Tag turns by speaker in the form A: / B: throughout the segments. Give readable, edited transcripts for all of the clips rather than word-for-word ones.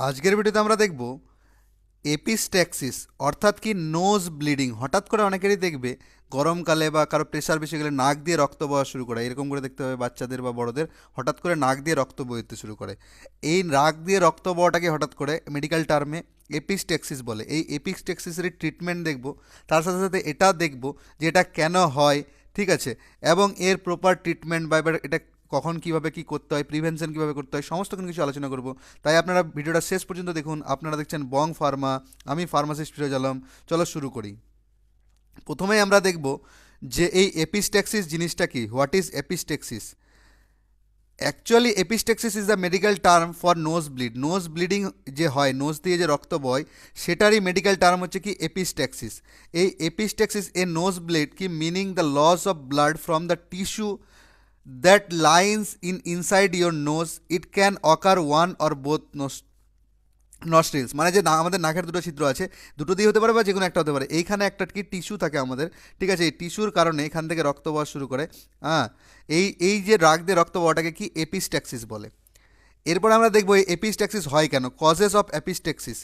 A: আজকের ভিডিওতে আমরা দেখব এপিস্ট্যাক্সিস অর্থাৎ কি নোজ ব্লিডিং। হঠাৎ করে অনেকেরই দেখবে গরমকালে বা কারো প্রেশার বেশি গেলে নাক দিয়ে রক্ত বওয়া শুরু করে, এরকম করে দেখতে হবে বাচ্চাদের বা বড়দের হঠাৎ করে নাক দিয়ে রক্ত বইতে শুরু করে। এই নাক দিয়ে রক্ত বওয়াটাকে হঠাৎ করে মেডিকেল টার্মে এপিস্ট্যাক্সিস বলে। এই এপিস্ট্যাক্সিসের ট্রিটমেন্ট দেখব, তার সাথে সাথে এটা দেখব যে এটা কেন হয়, ঠিক আছে, এবং এর প্রপার ট্রিটমেন্ট বা এবার এটা কখন কীভাবে কী করতে হয়, প্রিভেনশন কীভাবে করতে হয়, সমস্ত কিছু আলোচনা করব। তাই আপনারা ভিডিওটা শেষ পর্যন্ত দেখুন। আপনারা দেখছেন বং ফার্মা, আমি ফার্মাসিস্ট ফিরোজ আলম। চলো শুরু করি। প্রথমেই আমরা দেখব যে এই এপিস্ট্যাক্সিস জিনিসটা কি, what is epistaxis. Actually epistaxis is the medical term for nose bleed. Nose bleeding যে হয়, নোজ দিয়ে যে রক্ত বয়, সেটারই মেডিকেল টার্ম হচ্ছে কি এপিস্ট্যাক্সিস। এই এপিস্ট্যাক্সিস এ নোজ ব্লিড কি meaning the loss of blood from the tissue that lines in inside your nose. It can occur one or both নস্ট্রিলস, মানে যে আমাদের নাকের দুটো ছিদ্র আছে, দুটো দিয়ে হতে পারে বা যে কোনো একটা হতে পারে। এইখানে একটা কি টিস্যু থাকে আমাদের, ঠিক আছে, এই টিস্যুর কারণে এখান থেকে রক্ত বওয়া শুরু করে। হ্যাঁ, এই যে রাগ দিয়ে রক্ত বওয়াটাকে কি এপিস্ট্যাক্সিস বলে। এরপর আমরা দেখবো এই এপিস্ট্যাক্সিস হয় কেন, কজেস অফ এপিস্ট্যাক্সিস।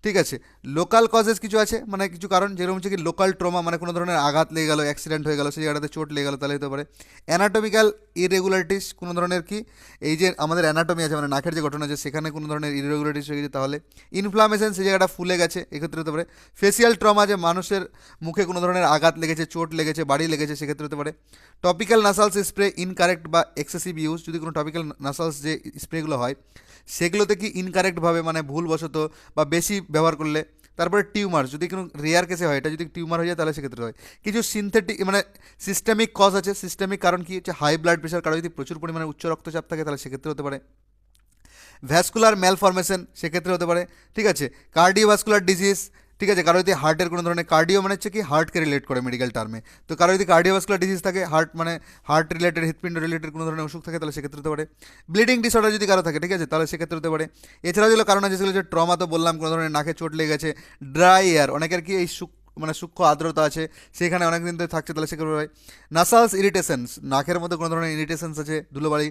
A: ঠিক আছে, লোকাল কজেস কিছু আছে, মানে কিছু কারণ, যেরকম হচ্ছে কি লোকাল ট্রমা, মানে কোনো ধরনের আঘাত লেগে গেলো, অ্যাক্সিডেন্ট হয়ে গেলো, সেই জায়গাটাতে চোট লেগে গেলো, তাহলে হতে পারে। অ্যানাটমিক্যাল ইরেগুলারিটিস, কোনো ধরনের কি এই যে আমাদের অ্যানাটমি আছে, মানে নাকের যে ঘটনা আছে, সেখানে কোনো ধরনের ইরেগুলারিটিস হয়ে গেছে, তাহলে। ইনফ্লামেশন, সেই জায়গাটা ফুলে গেছে, এক্ষেত্রে হতে পারে। ফেসিয়াল ট্রমা, যে মানুষের মুখে কোনো ধরনের আঘাত লেগেছে, চোট লেগেছে, বাড়ি লেগেছে, সেক্ষেত্রে হতে পারে। টপিক্যাল নাসালস স্প্রে ইনকারেক্ট বা এক্সেসিভ ইউজ, যদি কোনো টপিক্যাল নাসালস যে স্প্রেগুলো হয় সেগুলোতে কি ইনকারেক্টভাবে, মানে ভুলবশত বা বেশি ব্যবহার করলে। তারপরে টিউমার, যদি কোনো রেয়ার কেসে হয়, এটা যদি টিউমার হয়ে যায় তাহলে সেক্ষেত্রে হয়। কিছু সিনথেটিক মানে সিস্টেমিক কজ আছে। সিস্টেমিক কারণ কি হচ্ছে, হাই ব্লাড প্রেশার, কারো যদি প্রচুর পরিমাণে উচ্চ রক্তচাপ থাকে তাহলে সেক্ষেত্রে হতে পারে। ভ্যাসকুলার ম্যালফরমেশন, সেক্ষেত্রে হতে পারে। ঠিক আছে, কার্ডিওভাস্কুলার ডিজিজ, ঠিক আছে, কারো যদি হার্টের কোনো ধরনের, কার্ডিও মানে হচ্ছে কি হার্টকে রিলেট করে মেডিকেল টার্মে, তো কারো যদি কার্ডিওভাস্কুলার ডিজিজ থাকে, হার্ট মানে হার্ট রিলেটেড, হৃৎপিণ্ড রিলেটেড কোনো ধরনের অসুখ থাকে তাহলে সেক্ষেত্রে হতে পারে। ব্লিডিং ডিসঅর্ডার যদি কারো থাকে, ঠিক আছে, তাহলে সেক্ষেত্রে হতে পারে। এছাড়াও যেগুলো কারণ আছে সেগুলো হচ্ছে ট্রমা, তো বললাম, কোনো ধরনের নাকে চোট লেগে গেছে। ড্রাই এয়ার, অনেকের কি এই মানে সূক্ষ্ম আর্দ্রতা আছে, সেখানে অনেক দিন ধরে থাকছে, তাহলে সেক্ষেত্রে হয়। নাসালস ইরিটেশনস, নাকের মধ্যে কোনো ধরনের ইরিটেশনস আছে, ধুলোবাড়ি।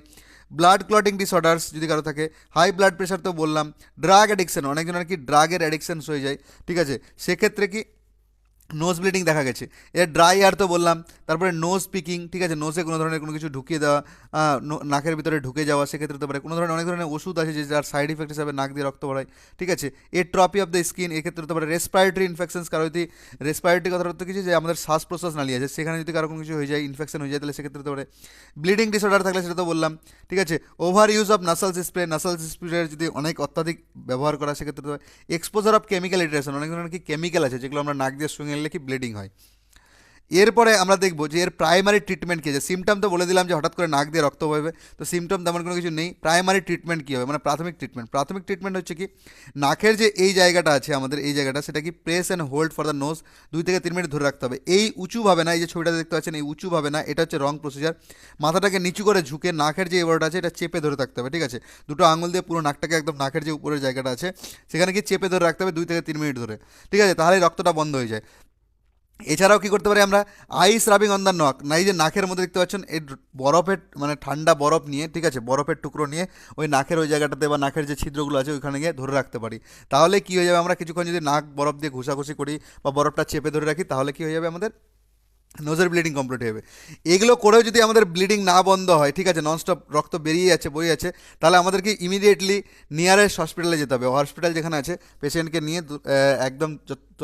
A: ব্লাড ক্লটিং ডিসঅর্ডার্স যদি কারো থাকে। হাই ব্লাড প্রেশার তো বললাম। ড্রাগ অ্যাডিকশন, অনেকজনের কি ড্রাগের অ্যাডিকশনস হয়ে যায়, ঠিক আছে, সেক্ষেত্রে কি নোজ ব্লিডিং দেখা গেছে। এর ড্রাই এয়ার তো বললাম। তারপরে নোজ পিকিং, ঠিক আছে, নোজে কোনো ধরনের কোনো কিছু ঢুকিয়ে দেওয়া, নাকের ভিতরে ঢুকে যাওয়া, সেক্ষেত্রে হতে পারে। কোনো ধরনের অনেক ধরনের ওষুধ আছে যে যার সাইড ইফেক্ট হিসাবে নাক দিয়ে রক্ত বাড়ায়, ঠিক আছে। এট্রপি অফ দ্য স্কিন, এক্ষেত্রে হতে পারে। রেসপিরেটরি ইনফেকশনস, কারো যদি রেসপিরেটরি কথা হতে কিছু যে আমাদের শ্বাস প্রশ্বাস নালী আছে, সেখানে যদি কারো কোনো কিছু হয়ে যায়, ইনফেকশন হয়ে যায়, তাহলে সেক্ষেত্রে হতে পারে। ব্লিডিং ডিসঅর্ডার থাকলে সেটা তো বললাম, ঠিক আছে। ওভার ইউজ অফ নাসালস স্প্রে, নাসালস স্প্রের যদি অনেক অত্যাধিক ব্যবহার করা, সেক্ষেত্রে তো এক্সপোজার অফ কেমিক্যাল ইরিটেশন, অনেক ধরনের কি কেমিক্যাল আছে যেগুলো আমরা নাক দিয়ে শুঙে নিলে কি ব্লিডিং হয়। এরপরে আমরা দেখব যে এর প্রাইমারি ট্রিটমেন্ট কী আছে। সিমটম তো বলে দিলাম যে হঠাৎ করে নাক দিয়ে রক্ত বইবে, তো সিমটম তেমন কোনো কিছু নেই। প্রাইমারি ট্রিটমেন্ট কী হবে, মানে প্রাথমিক ট্রিটমেন্ট হচ্ছে কি, নাকের যে এই জায়গাটা আছে আমাদের, এই জায়গাটা, সেটা কি press and hold for the nose, 2 থেকে 3 মিনিট ধরে রাখতে হবে। এই উঁচুভাবে না, এই যে ছবিটা দেখতে পাচ্ছেন, এই উঁচুভাবে না, এটা হচ্ছে রং প্রসিজার। মাথাটাকে নিচু করে ঝুঁকে নাকের যে এবারটা আছে এটা চেপে ধরে থাকতে হবে, ঠিক আছে। দুটো আঙুল দিয়ে পুরো নাকটাকে একদম নাকের যে উপরের জায়গাটা আছে সেখানে কি চেপে ধরে রাখতে হবে 2 থেকে 3 মিনিট ধরে, ঠিক আছে, তাহলে রক্তটা বন্ধ হয়ে যায়। এছাড়াও কী করতে পারি আমরা, আইস রাবিং অন দ্য নক, না এই যে নাকের মধ্যে দেখতে পাচ্ছেন এই বরফের, মানে ঠান্ডা বরফ নিয়ে, ঠিক আছে, বরফের টুকরো নিয়ে ওই নাকের ওই জায়গাটাতে বা নাকের যে ছিদ্রগুলো আছে ওইখানে গিয়ে ধরে রাখতে পারি। তাহলে কী হয়ে যাবে, আমরা কিছুক্ষণ যদি নাক বরফ দিয়ে ঘষাঘষি করি বা বরফটা চেপে ধরে রাখি, তাহলে কী হয়ে যাবে, আমাদের নোজের ব্লিডিং কমপ্লিট হবে। এগুলো করেও যদি আমাদের ব্লিডিং না বন্ধ হয়, ঠিক আছে, ননস্টপ রক্ত বেরিয়ে যাচ্ছে, বয়ে যাচ্ছে, তাহলে আমাদেরকে ইমিডিয়েটলি নিয়ারেস্ট হসপিটালে যেতে হবে। হসপিটাল যেখানে আছে, পেশেন্টকে নিয়ে একদম যত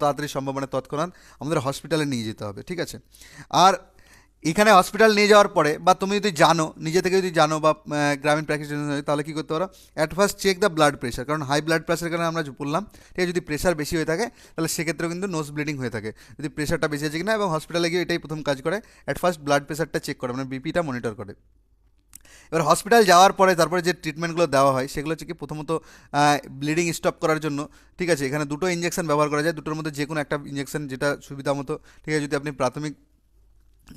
A: তাড়াতাড়ি সম্ভব, মানে তৎক্ষণাৎ আমাদের হসপিটালে নিয়ে যেতে হবে, ঠিক আছে। আর এখানে হসপিটাল নিয়ে যাওয়ার পরে, বা তুমি যদি জানো, নিজে থেকে যদি জানো, বা গ্রামীণ প্র্যাকটিশনার, তাহলে কী করতে পারো, at first check the blood pressure, কারণ হাই ব্লাড প্রেশারের কারণে আমরা বললাম, ঠিক আছে, যদি প্রেশার বেশি হয়ে থাকে তাহলে সেক্ষেত্রেও কিন্তু নোজ ব্লিডিং হয়ে থাকে, যদি প্রেশারটা বেশি আছে কিনা। এবং হসপিটালে গিয়ে এটাই প্রথম কাজ করে, অ্যাট ফার্স্ট ব্লাড প্রেশারটা চেক করে, মানে বিপিটা মনিটর করে। এবার হসপিটাল যাওয়ার পরে তারপরে যে ট্রিটমেন্টগুলো দেওয়া হয় সেগুলো হচ্ছে কি, প্রথমত ব্লিডিং স্টপ করার জন্য, ঠিক আছে, এখানে দুটো ইঞ্জেকশন ব্যবহার করা যায়, দুটোর মধ্যে যে কোনো একটা ইঞ্জেকশন যেটা সুবিধা মতো, ঠিক আছে, যদি আপনি প্রাথমিক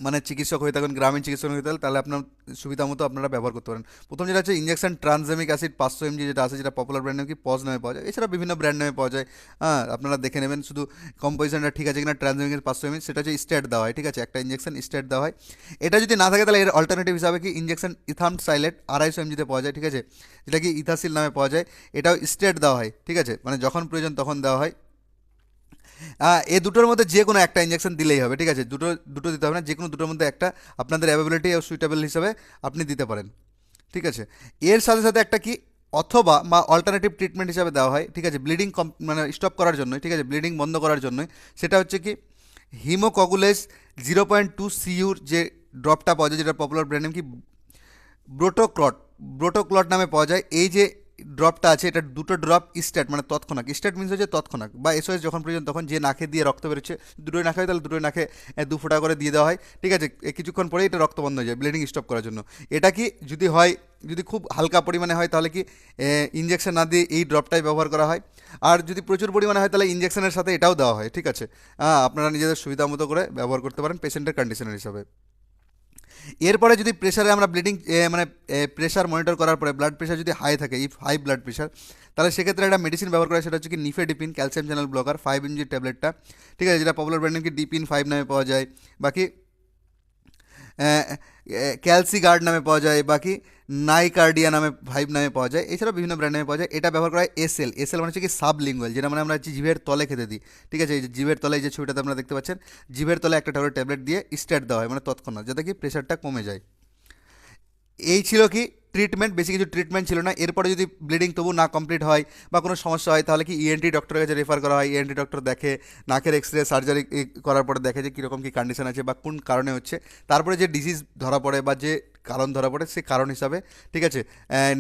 A: মানে চিকিৎসক হয়ে থাকেন, গ্রামীণ চিকিৎসক হয়ে থাকেন, তাহলে আপনার সুবিধা মতো আপনারা ব্যবহার করতে পারেন। প্রথম যেটা হচ্ছে ইঞ্জেকশন ট্রানজামিক অ্যাসিড 500 mg, যেটা আছে, যেটা পপুলার ব্র্যান্ড নাম কি পজ নামে পাওয়া যায়, এছাড়া বিভিন্ন ব্র্যান্ড নামে পাওয়া যায়। হ্যাঁ, আপনারা দেখে নেবেন শুধু কম্পোজিশনটা ঠিক আছে কিনা। ট্রানজামিকের 500 mg, সেটা হচ্ছে স্টেট দেওয়া হয়, ঠিক আছে, একটা ইঞ্জেকশন স্টেট দেওয়া হয়। এটা যদি না থাকে তাহলে এর অল্টারনেটিভ হিসাবে কি ইঞ্জেকশন ইথাম সাইলেট 250 mg পাওয়া যায়, ঠিক আছে, যেটা কি ইথাসিল নামে পাওয়া যায়। এটাও স্টেট দেওয়া হয়, ঠিক আছে, মানে যখন প্রয়োজন তখন দেওয়া হয়। এ দুটোর মধ্যে যে কোনো একটা ইঞ্জেকশন দিলেই হবে, ঠিক আছে, দুটো দুটো দিতে হবে না, যে কোনো দুটোর মধ্যে একটা আপনাদের অ্যাভেবিলিটি ও সুইটেবল হিসাবে আপনি দিতে পারেন, ঠিক আছে। এর সাথে সাথে একটা কি অথবা বা অল্টারনেটিভ ট্রিটমেন্ট হিসাবে দেওয়া হয়, ঠিক আছে, ব্লিডিং মানে স্টপ করার জন্য, ঠিক আছে, ব্লিডিং বন্ধ করার জন্যই। সেটা হচ্ছে কি হিমোকগুলেস 0.2 CU যে ড্রপটা পাওয়া যায়, যেটা পপুলার ব্র্যান্ড নেম কি ব্রোটোক্লট, ব্রোটোক্লট নামে পাওয়া যায়। এই যে ড্রপটা আছে, এটা দুটো ড্রপ স্ট্যাট মানে তৎক্ষণাৎ, স্ট্যাট মিনস হচ্ছে তৎক্ষণাৎ বা এসওএস যখন প্রয়োজন তখন, যে নাকে দিয়ে রক্ত বেরোচ্ছে, দুটোই নাকে হয় তাহলে দুটোই নাকে 2 ফোঁটা করে দিয়ে দেওয়া হয়, ঠিক আছে। কিছুক্ষণ পরেই এটা রক্ত বন্ধ হয়ে যায়, ব্লিডিং স্টপ করার জন্য। এটা কি যদি হয়, যদি খুব হালকা পরিমাণে হয় তাহলে কি ইঞ্জেকশন না দিয়ে এই ড্রপটাই ব্যবহার করা হয়। আর যদি প্রচুর পরিমাণে হয় তাহলে ইঞ্জেকশনের সাথে এটাও দেওয়া হয়, ঠিক আছে। আপনারা নিজেদের সুবিধা মতো করে ব্যবহার করতে পারেন পেশেন্টের কন্ডিশনের হিসাবে। এরপরে যদি প্রেশারে আমরা ব্লিডিং মানে প্রেশার মনিটর করার পরে ব্লাড প্রেশার যদি হাই থাকে, ইফ হাই ব্লাড প্রেশার, তাহলে সেক্ষেত্রে একটা মেডিসিন ব্যবহার করা হয়, সেটা হচ্ছে কি nifedipine calcium channel blocker 5 mg ট্যাবলেটটা, ঠিক আছে, যেটা পপুলার ব্র্যান্ড কি ডিপিন 5 নামে পাওয়া যায়। বাকি ক্যালসিগার্ড নামে পাওয়া যায়, বাকি নাইকার্ডিয়া নামে 5 নামে পাওয়া যায়, এছাড়া বিভিন্ন ব্র্যান্ড নামে পাওয়া যায়। এটা ব্যবহার করা হয় এসএল, এসএল মানে হচ্ছে কি সাবলিঙ্গুয়াল, যেটা মানে আমরা হচ্ছে জিভের তলে খেতে দিই, ঠিক আছে। এই যে জিভের তলে, এই যে ছবিটাতে আপনারা দেখতে পাচ্ছেন, জিভের তলে একটা ট্যাবলেট দিয়ে স্ট্যাট দেওয়া হয় মানে তৎক্ষণাৎ, যাতে কি প্রেশারটা কমে যায়। এই ছিল কি ট্রিটমেন্ট, বেশি কিছু ট্রিটমেন্ট ছিল না। এরপরে যদি ব্লিডিং তবু না কমপ্লিট হয় বা কোনো সমস্যা হয়, তাহলে কি ইএনটি ডক্টরের কাছে রেফার করা হয়। ইএনটি ডক্টর দেখে, নাকের এক্সরে সার্জারি করার পরে দেখে যে কীরকম কী কন্ডিশন আছে বা কোন কারণে হচ্ছে। তারপরে যে ডিজিজ ধরা পড়ে বা যে কারণ ধরা পড়ে, সেই কারণ হিসাবে, ঠিক আছে,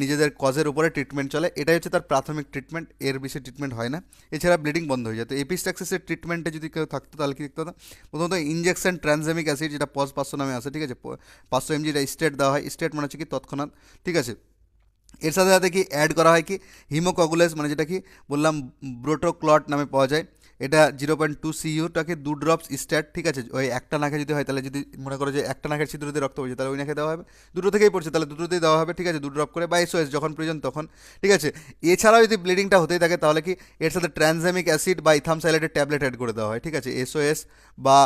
A: নিজেদের কজের উপরে ট্রিটমেন্ট চলে। এটাই হচ্ছে তার প্রাথমিক ট্রিটমেন্ট, এর বেশি ট্রিটমেন্ট হয় না। এছাড়া ব্লিডিং বন্ধ হয়ে যায়। তো এপিস্ট্যাক্সিসের ট্রিটমেন্টে যদি কেউ থাকতো তাহলে কী দেখতে হতো, প্রথমত ইঞ্জেকশন ট্রানজামিক অ্যাসিড, যেটা পজ 500 নামে আছে, ঠিক আছে, 500 mg, এটা স্টেট দেওয়া হয়। স্টেট মানে হচ্ছে কি তৎক্ষণাৎ, ঠিক আছে। এর সাথে সাথে কি অ্যাড করা হয় কি হিমোকগুলেস, মানে যেটা কি বললাম ব্রোটোক্লট নামে পাওয়া যায়। এটা 0.2 CU-টাকে 2 ড্রপস স্ট্যাট, ঠিক আছে, ওই একটা নাকে যদি হয় তাহলে, যদি মনে করো যে একটা নাকের ছিদ্র দিয়ে রক্ত পড়ছে তাহলে ওই নাকে দেওয়া হবে, দুটো থেকেই পড়ছে তাহলে দুটোতেই দেওয়া হবে, ঠিক আছে, 2 ড্রপ করে বা এসওএস যখন প্রয়োজন তখন, ঠিক আছে। এছাড়াও যদি ব্লিডিংটা হতেই থাকে তাহলে কি এর সাথে ট্রানজামিক অ্যাসিড বা ইথামসাইলেটের ট্যাবলেট অ্যাড করে দেওয়া হয়, ঠিক আছে। এসওএস বা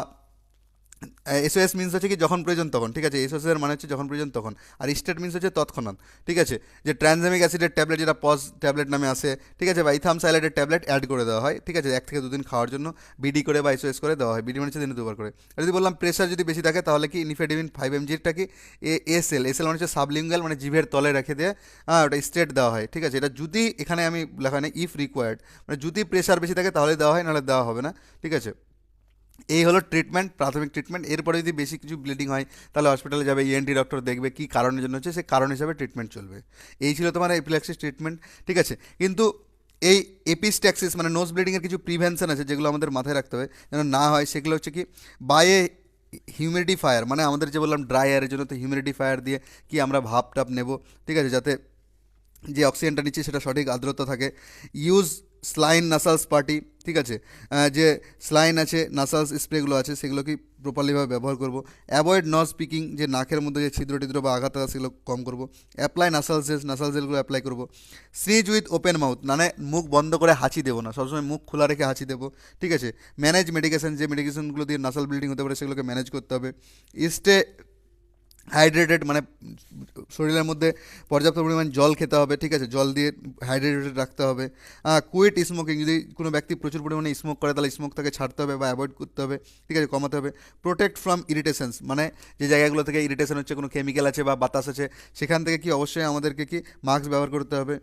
A: এসওএস মিনস হচ্ছে কি যখন প্রয়োজন তখন, ঠিক আছে, এসওএস এর মানে হচ্ছে যখন প্রয়োজন তখন। আর স্টেট মিনস হচ্ছে তৎক্ষণাৎ, ঠিক আছে। যে ট্রানজামিক অ্যাসিডের ট্যাবলেট, যেটা পজ ট্যাবলেট নামে আসে, ঠিক আছে, বা ইথাম সাইলেটের ট্যাবলেট অ্যাড করে দেওয়া হয়, ঠিক আছে, 1 থেকে 2 দিন খাওয়ার জন্য বিডি করে বা এসওএস করে দেওয়া হয়। বিডি মানে হচ্ছে দিনে 2 বার করে। আর যদি বললাম প্রেশার যদি বেশি থাকে তাহলে কি নিফেডিমিন 5 mg-টা কি এসএল, এসএল মানে হচ্ছে সাবলিঙ্গুয়াল, মানে জিভের তলে রেখে দিয়ে ওটা স্টেট দেওয়া হয়, ঠিক আছে। এটা যদি এখানে আমি লেখা নেই ইফ রিকোয়ার্ড, মানে যদি প্রেশার বেশি থাকে তাহলে দেওয়া হয়, নাহলে দেওয়া হবে না, ঠিক আছে। এই হলো ট্রিটমেন্ট, প্রাথমিক ট্রিটমেন্ট। এরপরে যদি বেশি কিছু ব্লিডিং হয় তাহলে হসপিটালে যাবে, ইএনটি ডক্টর দেখবে কী কারণের জন্য হচ্ছে, সেই কারণ হিসাবে ট্রিটমেন্ট চলবে। এই ছিল তোমার এপিলেক্সিস ট্রিটমেন্ট, ঠিক আছে। কিন্তু এই এপিস্ট্যাক্সিস মানে নোজ ব্লিডিংয়ের কিছু প্রিভেনশন আছে যেগুলো আমাদের মাথায় রাখতে হবে যেন না হয়। সেগুলো হচ্ছে কি বায়ে হিউমিডিফায়ার, মানে আমাদের যে বললাম ড্রাই এয়ারের জন্য, তো হিউমিডিফায়ার দিয়ে কি আমরা ভাপ টাপ নেব, ঠিক আছে, যাতে যে অক্সিজেনটা নিচ্ছে সেটা সঠিক আর্দ্রতা থাকে। ইউজ স্লাইন নাসালস পার্টি, ঠিক আছে, যে স্লাইন আছে, নাসালস স্প্রেগুলো আছে, সেগুলো কি প্রপারলিভাবে ব্যবহার করব। অ্যাভয়েড নজ স্পিকিং, যে নাকের মধ্যে যে ছিদ্র টিদ্র বা আঘাত আছে সেগুলো কম করব। অ্যাপ্লাই নাসাল জেলস, নাসাল জেলগুলো অ্যাপ্লাই করব। স্নিজ উইথ ওপেন মাউথ, মানে মুখ বন্ধ করে হাঁচি দেবো না, সবসময় মুখ খোলা রেখে হাঁচি দেবো, ঠিক আছে। ম্যানেজ মেডিকেশন, যে মেডিকেশনগুলো দিয়ে নাসাল ব্লিডিং হতে পারে সেগুলোকে ম্যানেজ করতে হবে। স্টে হাইড্রেটেড, মানে শরীরের মধ্যে পর্যাপ্ত পরিমাণ জল খেতে হবে, ঠিক আছে, জল দিয়ে হাইড্রেটেড রাখতে হবে। কুইট স্মোকিং, যদি কোনো ব্যক্তি প্রচুর পরিমাণে স্মোক করে তাহলে স্মোক তাকে ছাড়তে হবে বা অ্যাভয়েড করতে হবে, ঠিক আছে, কমাতে হবে। প্রোটেক্ট ফ্রম ইরিটেশনস, মানে যে জায়গাগুলো থেকে ইরিটেশন হচ্ছে, কোনো কেমিক্যাল আছে বা বাতাস আছে, সেখান থেকে কি অবশ্যই আমাদেরকে কি মাস্ক ব্যবহার করতে হবে।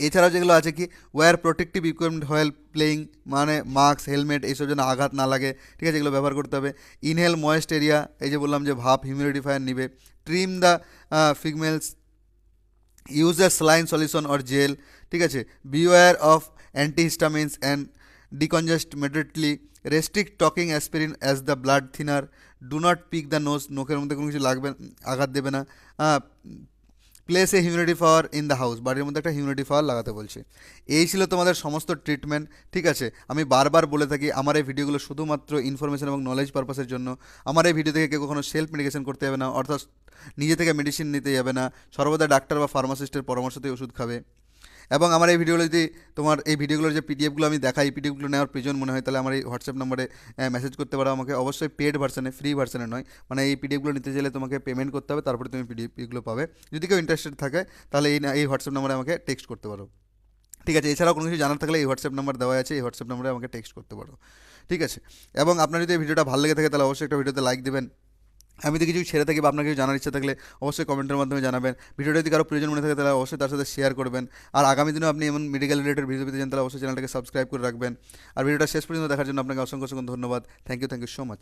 A: এছাড়াও যেগুলো আছে কি wear protective equipment while playing, মানে মাস্ক হেলমেট এইসব যেন আঘাত না লাগে, ঠিক আছে, এগুলো ব্যবহার করতে হবে। ইনহেল ময়েস্ট এরিয়া, এই যে বললাম যে ভাপ হিউমিডিফায়ার নিবে। Trim the fingernails, use the saline solution or gel, ঠিক আছে। Beware of antihistamines and decongest immediately. Restrict taking aspirin as the blood thinner. Do not pick the nose, নোকের মধ্যে কোনো কিছু লাগবে, আঘাত দেবে না। Place a humidifier in the house, বাড়ির মধ্যে একটা হিউমিডিটি পাওয়ার লাগাতে বলছে। এই ছিল তোমাদের সমস্ত ট্রিটমেন্ট। ঠিক আছে, আমি বারবার বলে থাকি আমার এই ভিডিওগুলো শুধুমাত্র ইনফরমেশন এবং নলেজ পারপাসের জন্য। আমার এই ভিডিও থেকে কেউ কখনো সেলফ মেডিকেশন করতে যাবে না, অর্থাৎ নিজে থেকে মেডিসিন নিতে যাবে না, সর্বদা ডাক্তার বা ফার্মাসিস্টের পরামর্শতেই ওষুধ খাবে। এবং আমার এই ভিডিওগুলো যদি তোমার এই ভিডিওগুলোর যে পিডিএফগুলো আমি দেখাই, এই পিডিএফগুলো নেওয়ার প্রয়োজন মনে হয়, তাহলে আমার এই হোয়াটসঅ্যাপ নাম্বারে মেসেজ করতে পারো আমাকে। অবশ্যই পেড ভার্সানে, ফ্রি ভার্সানে নয়, মানে এই পিডিএফগুলো নিতে চাইলে তোমাকে পেমেন্ট করতে হবে, তারপরে তুমি পিডিএফগুলো পাবে। যদি কেউ ইন্টারেস্টেড থাকে তাহলে এই হোয়াটসঅ্যাপ নাম্বারে আমাকে টেক্সট করতে পারো। ঠিক আছে, এছাড়াও কোনো কিছু জানার থাকলে এই হোয়াটসঅ্যাপ নাম্বার দেওয়া আছে, এই হোয়াটসঅ্যাপ নাম্বারে আমাকে টেক্সট করতে পারো। ঠিক আছে, এবং আপনার যদি এই ভিডিওটা ভালো লেগে থাকে তাহলে অবশ্যই একটা ভিডিওতে লাইক দেবেন। আমি যদি কিছু ছেড়ে থাকি বা আপনার কিছু জানার ইচ্ছা থাকলে অবশ্যই কমেন্টের মাধ্যমে জানাবেন। ভিডিওটা যদি কারো প্রয়োজন মনে থাকে তাহলে অবশ্যই তার সাথে শেয়ার করবেন। আর আগামী দিনেও আপনি এমন মেডিকেল রিলেটেড ভিডিও পেতে চান তাহলে অবশ্যই চ্যানেলটাকে সাবস্ক্রাইব করে রাখবেন। আর ভিডিওটা শেষ পর্যন্ত দেখার জন্য আপনাকে অসংখ্য অসংখ্য ধন্যবাদ। Thank you so much.